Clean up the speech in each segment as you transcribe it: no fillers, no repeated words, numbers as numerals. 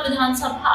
विधानसभा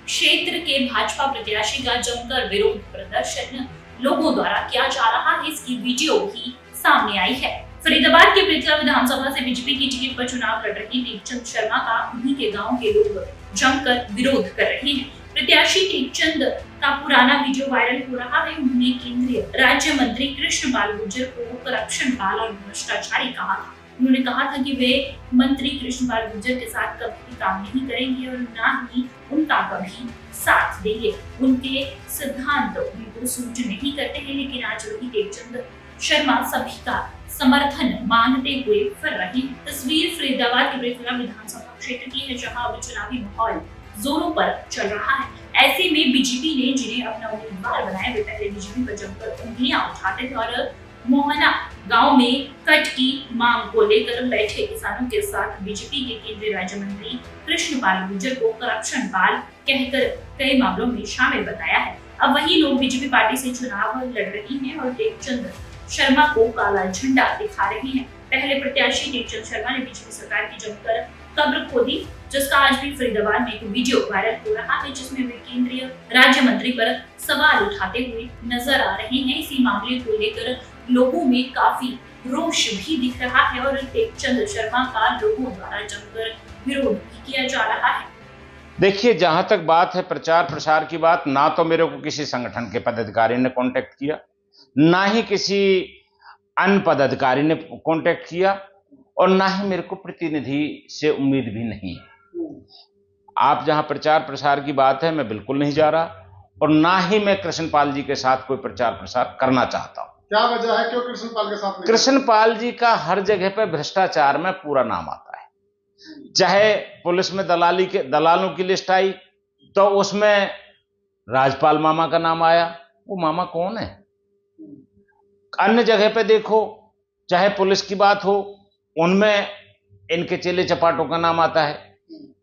क्षेत्र के भाजपा प्रत्याशी का जमकर विरोध प्रदर्शन लोगों द्वारा किया जा रहा है, इसकी वीडियो भी सामने आई है। फरीदाबाद के पृथला विधानसभा से बीजेपी की टिकट पर चुनाव लड़ रहे टेकचंद शर्मा का उन्हीं के गांव के लोग जमकर विरोध कर रहे हैं। प्रत्याशी टेकचंद का पुराना वीडियो वायरल हो रहा है। उन्होंने केंद्रीय राज्य मंत्री कृष्णपाल गुर्जर को करप्शन पाल और भ्रष्टाचारी कहा था। उन्होंने कहा था कि वे मंत्री कृष्णपाल गुर्जर के साथ कभी काम नहीं करेंगे और ना ही उनका कभी साथ देंगे। उनके सिद्धांत उनको सूट नहीं करते हैं, लेकिन आज वही टेकचंद शर्मा सभी का समर्थन मांगते हुए फिर रहे हैं। तस्वीर फरीदाबाद के पृथला विधानसभा क्षेत्र की है, जहां अब चुनावी माहौल जोरों पर चल रहा है। ऐसे में बीजेपी ने जिन्हें अपना उम्मीदवार बनाया, वे पहले बीजेपी पर जमकर उंगलियां उठाते थे और मोहना गांव में कट की मांग को लेकर बैठे किसानों के साथ बीजेपी के केंद्रीय राज्य मंत्री कृष्णपाल गुर्जर को करप्शन पाल कहकर कई मामलों में शामिल बताया है। अब वही लोग बीजेपी पार्टी से चुनाव लड़ रही हैं और टेकचंद शर्मा को काला झंडा दिखा रहे हैं। पहले प्रत्याशी टेकचंद शर्मा ने बीजेपी सरकार की जमकर कब्र खोदी, जिसका आज भी फरीदाबाद में एक वीडियो वायरल हो रहा है, जिसमें वे केंद्रीय राज्य मंत्री पर सवाल उठाते हुए नजर आ रहे हैं। इसी मामले को लेकर लोगों में काफी रोष भी दिख रहा है और टेकचंद शर्मा का लोगों द्वारा जमकर विरोध भी किया जा रहा है। देखिए, जहां तक बात है प्रचार प्रसार की बात, ना तो मेरे को किसी संगठन के पदाधिकारी ने कांटेक्ट किया, ना ही किसी अन्य पदाधिकारी ने कांटेक्ट किया और ना ही मेरे को प्रतिनिधि से उम्मीद भी नहीं है। आप जहां प्रचार प्रसार की बात है, मैं बिल्कुल नहीं जा रहा और ना ही मैं कृष्णपाल जी के साथ कोई प्रचार प्रसार करना चाहता हूं। क्या वजह है, क्यों कृष्णपाल के साथ? कृष्णपाल जी का हर जगह पे भ्रष्टाचार में पूरा नाम आता है। चाहे पुलिस में दलालों की लिस्ट आई तो उसमें राजपाल मामा का नाम आया। वो मामा कौन है? अन्य जगह पे देखो, चाहे पुलिस की बात हो, उनमें इनके चेले चपाटों का नाम आता है।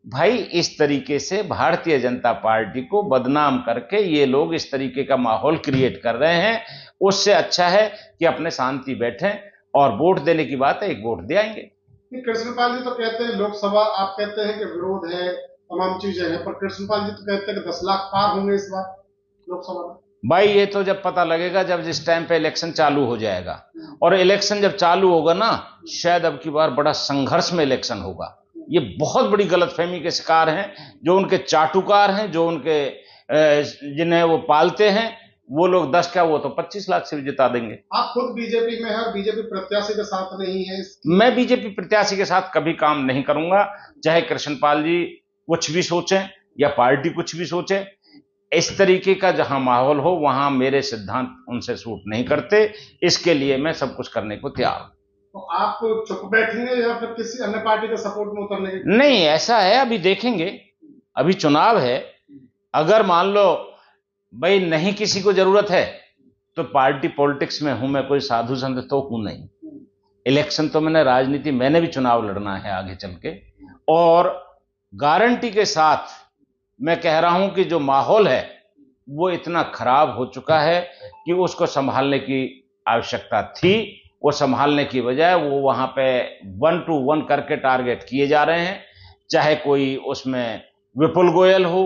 भाई, इस तरीके से भारतीय जनता पार्टी को बदनाम करके ये लोग इस तरीके का माहौल क्रिएट कर रहे हैं। उससे अच्छा है कि अपने शांति बैठें और वोट देने की बात है, एक वोट दे आएंगे। कृष्णपाल जी तो कहते हैं लोकसभा, आप कहते हैं कि विरोध है, तमाम चीजें हैं, पर कृष्णपाल जी तो कहते हैं कि 10 लाख पार होंगे इस बार लोकसभा में। भाई, ये तो जब पता लगेगा जब जिस टाइम पे इलेक्शन चालू हो जाएगा, और इलेक्शन जब चालू होगा ना, शायद अब की बार बड़ा संघर्ष में इलेक्शन होगा। ये बहुत बड़ी गलतफहमी के शिकार हैं जो उनके चाटुकार हैं, जो उनके जिन्हें वो पालते हैं। वो लोग 10 क्या, वो तो 25 लाख से भी जिता देंगे। आप खुद बीजेपी में हैं, बीजेपी प्रत्याशी के साथ नहीं है। मैं बीजेपी प्रत्याशी के साथ कभी काम नहीं करूंगा, चाहे कृष्णपाल जी कुछ भी सोचें या पार्टी कुछ भी सोचे। इस तरीके का जहां माहौल हो, वहां मेरे सिद्धांत उनसे सूट नहीं करते। इसके लिए मैं सब कुछ करने को तैयार हूं। तो आप चुप बैठेंगे या फिर किसी अन्य पार्टी के सपोर्ट में उतरने के? नहीं, ऐसा है, अभी देखेंगे। अभी चुनाव है। अगर मान लो भाई नहीं किसी को जरूरत है तो पार्टी पॉलिटिक्स में हूं, मैं कोई साधु संत तो हूं नहीं। इलेक्शन तो मैंने भी चुनाव लड़ना है आगे चल के, और गारंटी के साथ मैं कह रहा हूं कि जो माहौल है वो इतना खराब हो चुका है कि उसको संभालने की आवश्यकता थी। वो संभालने की बजाय वो वहां पे 1 to 1 करके टारगेट किए जा रहे हैं। चाहे कोई उसमें विपुल गोयल हो,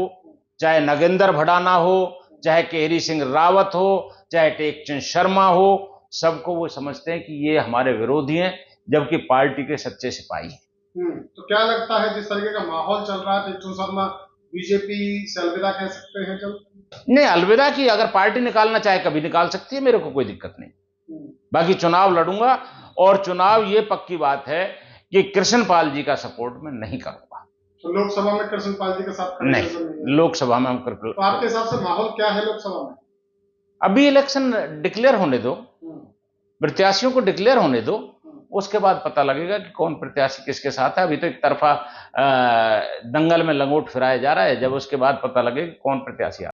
चाहे नगेंद्र भड़ाना हो, चाहे केहरी सिंह रावत हो, चाहे टेकचंद शर्मा हो, सबको वो समझते हैं कि ये हमारे विरोधी हैं, जबकि पार्टी के सच्चे सिपाही हैं। तो क्या लगता है जिस तरीके का माहौल चल रहा है, टेकचंद शर्मा बीजेपी से अलविदा कह सकते हैं जल्द? नहीं, अलविदा की अगर पार्टी निकालना चाहे कभी निकाल सकती है, मेरे को कोई दिक्कत नहीं। बाकी चुनाव लड़ूंगा और चुनाव ये पक्की बात है कि कृष्णपाल जी का सपोर्ट मैं नहीं करूंगा। तो लोकसभा में कृष्णपाल जी के साथ नहीं, लोकसभा में हम तो आपके हिसाब से माहौल क्या है लोकसभा में? अभी इलेक्शन डिक्लेयर होने दो, प्रत्याशियों को डिक्लेयर होने दो, उसके बाद पता लगेगा कि कौन प्रत्याशी किसके साथ है। अभी तो एक तरफा दंगल में लंगोट फिराया जा रहा है, जब उसके बाद पता लगेगा कौन प्रत्याशी